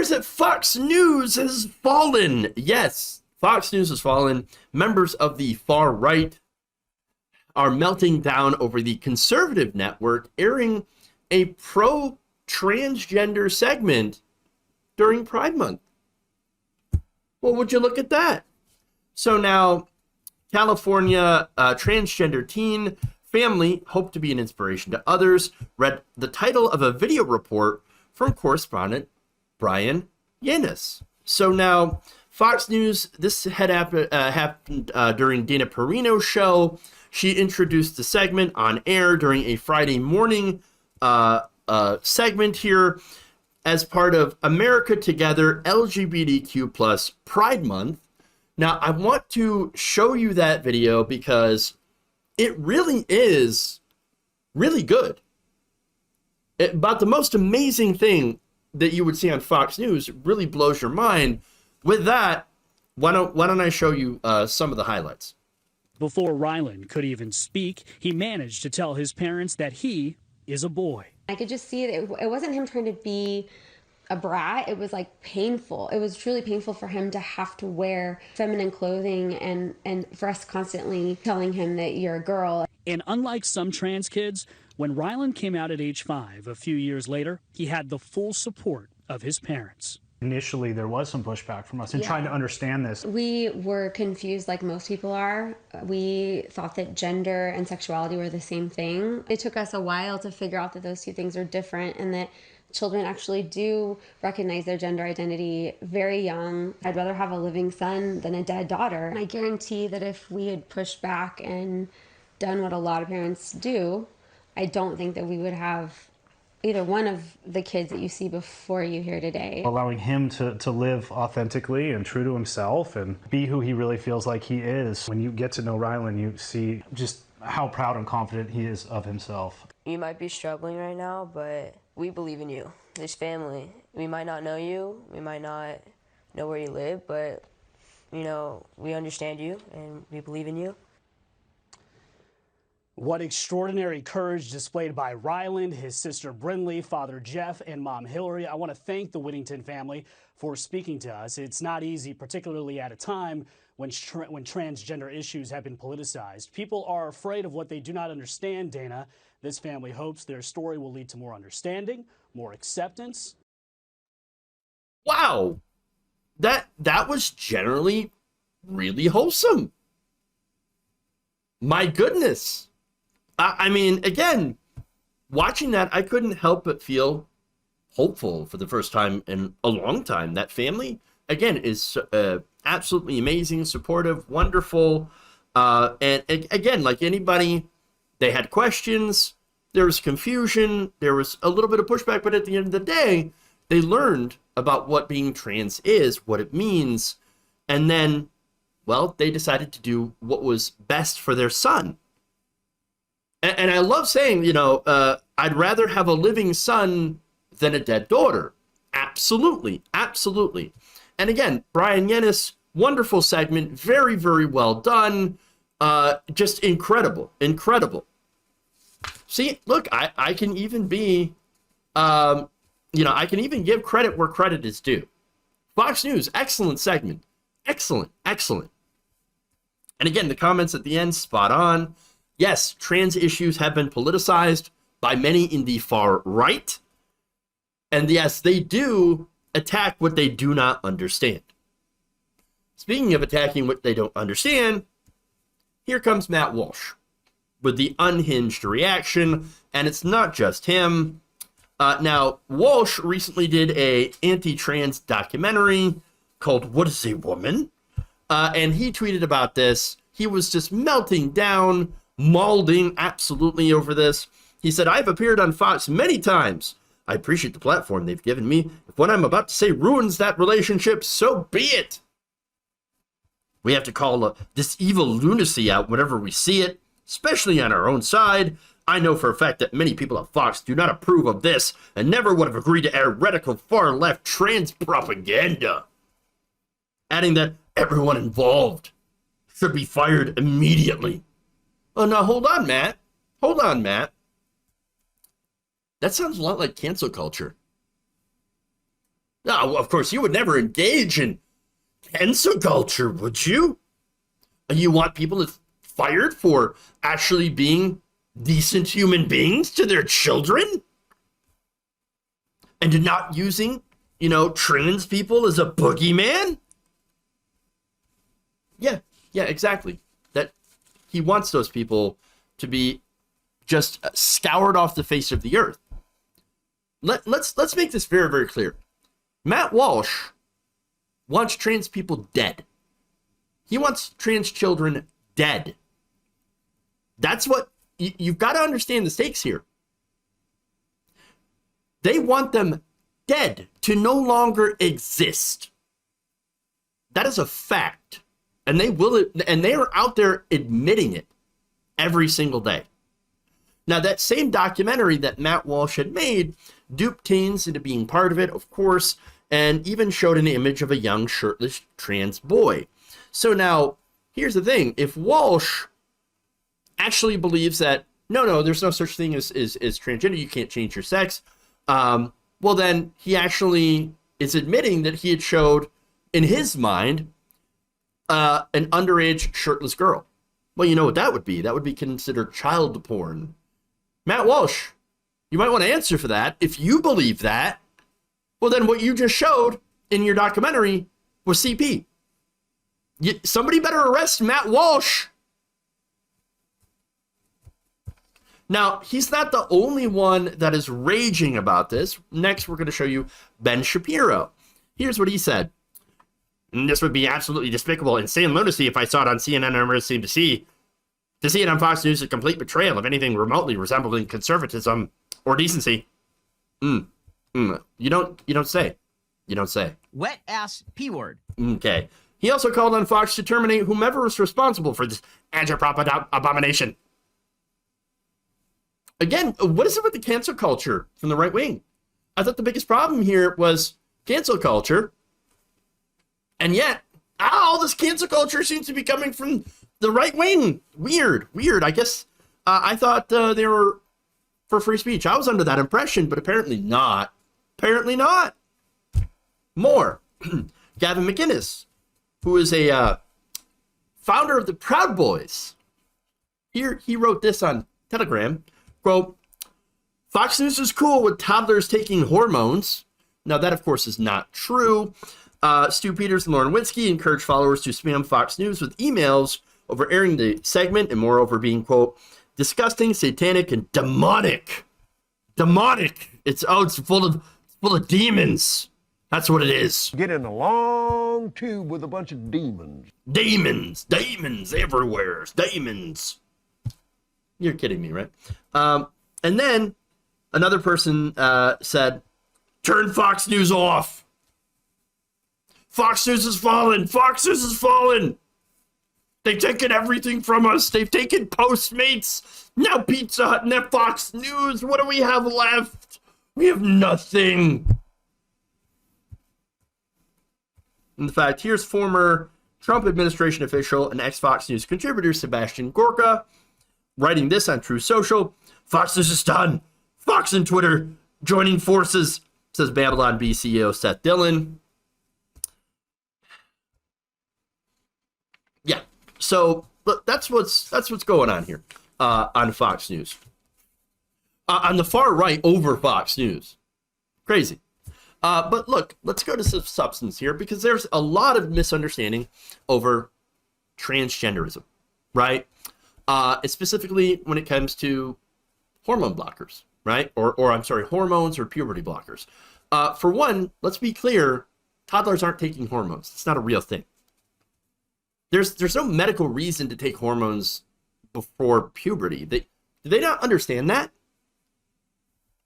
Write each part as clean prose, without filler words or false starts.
is it? Fox News has fallen. Yes, Fox News has fallen. Members of the far right are melting down over the conservative network airing a pro-transgender segment during Pride Month. Well, would you look at that? So now, California transgender teen family hope to be an inspiration to others. Read the title of a video report from correspondent Brian Yanis. So now, Fox News, this had happened during Dana Perino's show. She introduced the segment on air during a Friday morning segment here as part of America Together LGBTQ plus Pride Month. Now, I want to show you that video because it really is really good. About the most amazing thing that you would see on Fox News, really blows your mind. With that, why don't I show you some of the highlights? Before Ryland could even speak, he managed to tell his parents that he is a boy. I could just see that it wasn't him trying to be a brat. It was like painful. It was truly painful for him to have to wear feminine clothing and for us constantly telling him that you're a girl. And unlike some trans kids, when Ryland came out at age 5, a few years later, he had the full support of his parents. Initially, there was some pushback from us in trying to understand this. We were confused like most people are. We thought that gender and sexuality were the same thing. It took us a while to figure out that those two things are different and that children actually do recognize their gender identity very young. I'd rather have a living son than a dead daughter. I guarantee that if we had pushed back and done what a lot of parents do, I don't think that we would have either one of the kids that you see before you here today. Allowing him to live authentically and true to himself and be who he really feels like he is. When you get to know Ryland, you see just how proud and confident he is of himself. You might be struggling right now, but we believe in you, this family. We might not know you, we might not know where you live, but you know, we understand you and we believe in you. What extraordinary courage displayed by Ryland, his sister Brinley, father Jeff, and mom Hillary. I want to thank the Whittington family for speaking to us. It's not easy, particularly at a time when transgender issues have been politicized. People are afraid of what they do not understand, Dana. This family hopes their story will lead to more understanding, more acceptance. Wow, that was generally really wholesome. My goodness. I mean, again, watching that, I couldn't help but feel hopeful for the first time in a long time. That family, again, is absolutely amazing, supportive, wonderful. And again, like anybody, they had questions, there was confusion, there was a little bit of pushback, but at the end of the day, they learned about what being trans is, what it means, and then, well, they decided to do what was best for their son. And I love saying, you know, I'd rather have a living son than a dead daughter. Absolutely, absolutely. And again, Brian Yanis, wonderful segment, very, very well done. Just incredible, incredible. See, look, I can even be, you know, I can even give credit where credit is due. Fox News, excellent segment. Excellent, excellent. And again, the comments at the end, spot on. Yes, trans issues have been politicized by many in the far right. And yes, they do attack what they do not understand. Speaking of attacking what they don't understand, here comes Matt Walsh with the unhinged reaction, and it's not just him. Now, Walsh recently did a anti-trans documentary called What is a Woman? And he tweeted about this. He was just melting down, mauling absolutely over this. He said, I've appeared on Fox many times. I appreciate the platform they've given me. If what I'm about to say ruins that relationship, so be it. We have to call this evil lunacy out whenever we see it, especially on our own side. I know for a fact that many people at Fox do not approve of this and never would have agreed to air radical far-left trans propaganda. Adding that everyone involved should be fired immediately. Oh, now hold on, Matt. Hold on, Matt. That sounds a lot like cancel culture. No, of course, you would never engage in cancel culture, would you? And you want people to fired for actually being decent human beings to their children? And to not using, trans people as a boogeyman? Yeah, exactly. That he wants those people to be just scoured off the face of the earth. Let's make this very, very clear. Matt Walsh wants trans people dead. He wants trans children dead. That's what you've got to understand the stakes here. They want them dead, to no longer exist. That is a fact. And they are out there admitting it every single day. Now, that same documentary that Matt Walsh had made duped teens into being part of it, of course, and even showed an image of a young shirtless trans boy. So now, here's the thing. If Walsh actually believes that, no, there's no such thing as transgender, you can't change your sex, well, then he actually is admitting that he had showed, in his mind, an underage shirtless girl. Well, you know what that would be? That would be considered child porn. Matt Walsh, you might want to answer for that. If you believe that, well, then what you just showed in your documentary was CP. Somebody better arrest Matt Walsh. Now, he's not the only one that is raging about this. Next, we're going to show you Ben Shapiro. Here's what he said. This would be absolutely despicable, insane lunacy if I saw it on CNN or MSNBC. To see it on Fox News is a complete betrayal of anything remotely resembling conservatism or decency. You don't say. You don't say. Wet ass P word. Okay. He also called on Fox to terminate whomever is responsible for this agitprop abomination. Again, what is it with the cancel culture from the right wing? I thought the biggest problem here was cancel culture. And yet, all this cancel culture seems to be coming from the right wing. Weird. I guess I thought they were for free speech. I was under that impression, but apparently not. More. Gavin McInnes, who is a founder of the Proud Boys. Here, he wrote this on Telegram. Quote, Fox News is cool with toddlers taking hormones. Now, that, of course, is not true. Stu Peters and Lauren Winsky encourage followers to spam Fox News with emails over airing the segment and moreover being, quote, disgusting, satanic, and demonic. It's full of demons. That's what it is. Get in a long tube with a bunch of demons. Demons everywhere. Demons. You're kidding me, right? And then another person said, turn Fox News off. Fox News has fallen. They've taken everything from us. They've taken Postmates, now Pizza Hut, now Fox News. What do we have left? We have nothing. In fact, here's former Trump administration official and ex-Fox News contributor Sebastian Gorka writing this on True Social. Fox News is done. Fox and Twitter joining forces, says Babylon B CEO Seth Dillon. Yeah, so look, that's what's going on here on Fox News. On the far right over Fox News. Crazy. But look, let's go to some substance here because there's a lot of misunderstanding over transgenderism, right? Specifically when it comes to hormone blockers, right? Or I'm sorry, hormones or puberty blockers. For one, let's be clear, toddlers aren't taking hormones. It's not a real thing. There's no medical reason to take hormones before puberty. Do they not understand that?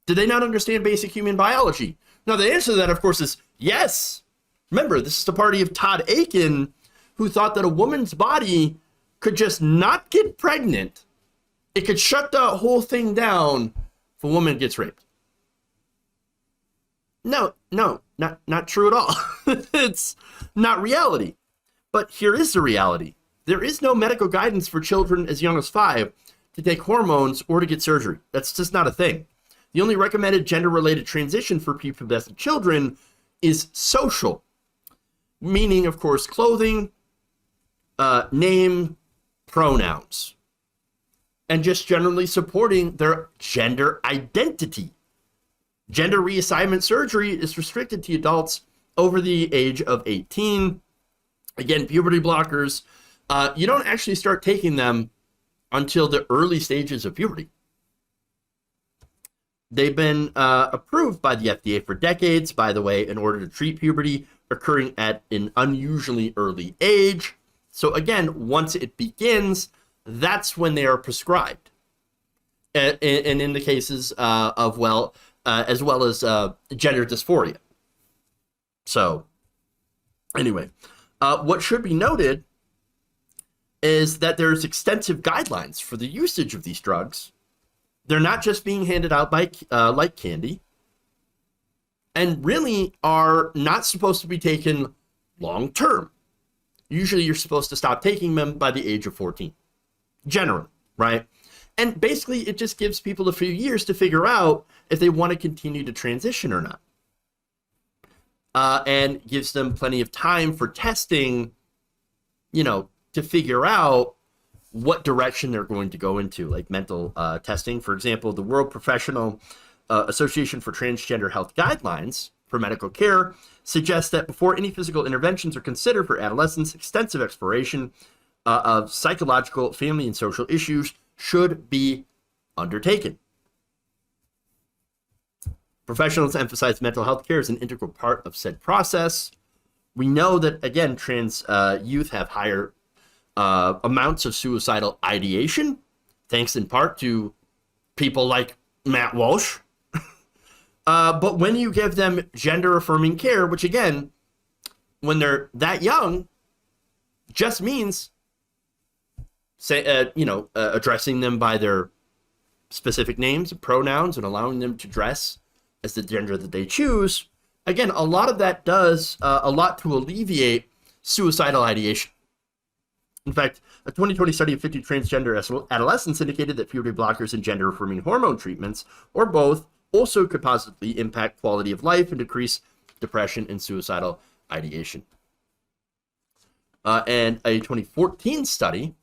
Do they not understand basic human biology? Now, the answer to that, of course, is yes. Remember, this is the party of Todd Aiken, who thought that a woman's body could just not get pregnant. It could shut the whole thing down if a woman gets raped. No, not true at all. It's not reality. But here is the reality. There is no medical guidance for children as young as 5 to take hormones or to get surgery. That's just not a thing. The only recommended gender-related transition for prepubescent children is social, meaning, of course, clothing, name, pronouns, and just generally supporting their gender identity. Gender reassignment surgery is restricted to adults over the age of 18. Again, puberty blockers, you don't actually start taking them until the early stages of puberty. They've been approved by the FDA for decades, by the way, in order to treat puberty occurring at an unusually early age. So again, once it begins, that's when they are prescribed. And in the cases of, as well as gender dysphoria. So anyway, what should be noted is that there's extensive guidelines for the usage of these drugs. They're not just being handed out by like candy, and really are not supposed to be taken long term. Usually you're supposed to stop taking them by the age of 14, generally, right? And basically it just gives people a few years to figure out if they want to continue to transition or not. And gives them plenty of time for testing, to figure out what direction they're going to go into, like mental testing. For example, the World Professional Association for Transgender Health Guidelines for Medical Care suggests that before any physical interventions are considered for adolescents, extensive exploration of psychological, family, and social issues should be undertaken. Professionals emphasize mental health care as an integral part of said process. We know that, again, trans youth have higher amounts of suicidal ideation, thanks in part to people like Matt Walsh. But when you give them gender-affirming care, which again, when they're that young, just means addressing them by their specific names and pronouns and allowing them to dress as the gender that they choose. Again, a lot of that does a lot to alleviate suicidal ideation. In fact, a 2020 study of 50 transgender adolescents indicated that puberty blockers and gender-affirming hormone treatments, or both, also could positively impact quality of life and decrease depression and suicidal ideation. And a 2014 study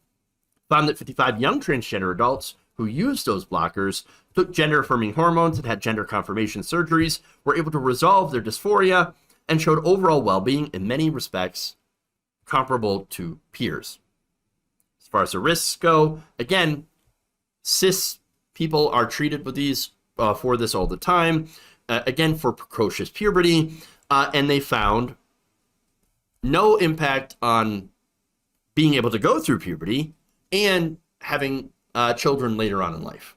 found that 55 young transgender adults who used those blockers, took gender-affirming hormones, and had gender confirmation surgeries, were able to resolve their dysphoria and showed overall well-being in many respects comparable to peers. As far as the risks go, again, cis people are treated with these for this all the time, again, for precocious puberty, and they found no impact on being able to go through puberty and having children later on in life.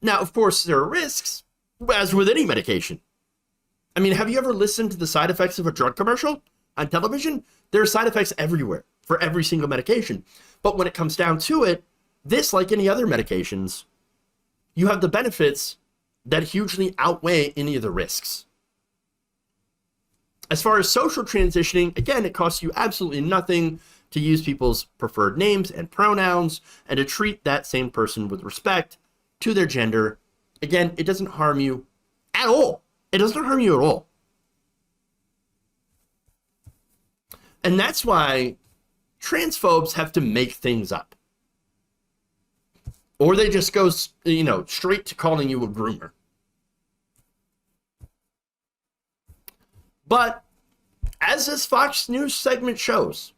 Now, of course, there are risks, as with any medication. I mean, have you ever listened to the side effects of a drug commercial on television? There are side effects everywhere for every single medication. But when it comes down to it, this, like any other medications, you have the benefits that hugely outweigh any of the risks. As far as social transitioning, again, it costs you absolutely nothing to use people's preferred names and pronouns and to treat that same person with respect to their gender. Again, it doesn't harm you at all. It doesn't harm you at all. And that's why transphobes have to make things up. Or they just go, straight to calling you a groomer. But as this Fox News segment shows,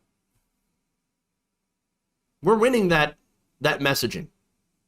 we're winning that messaging.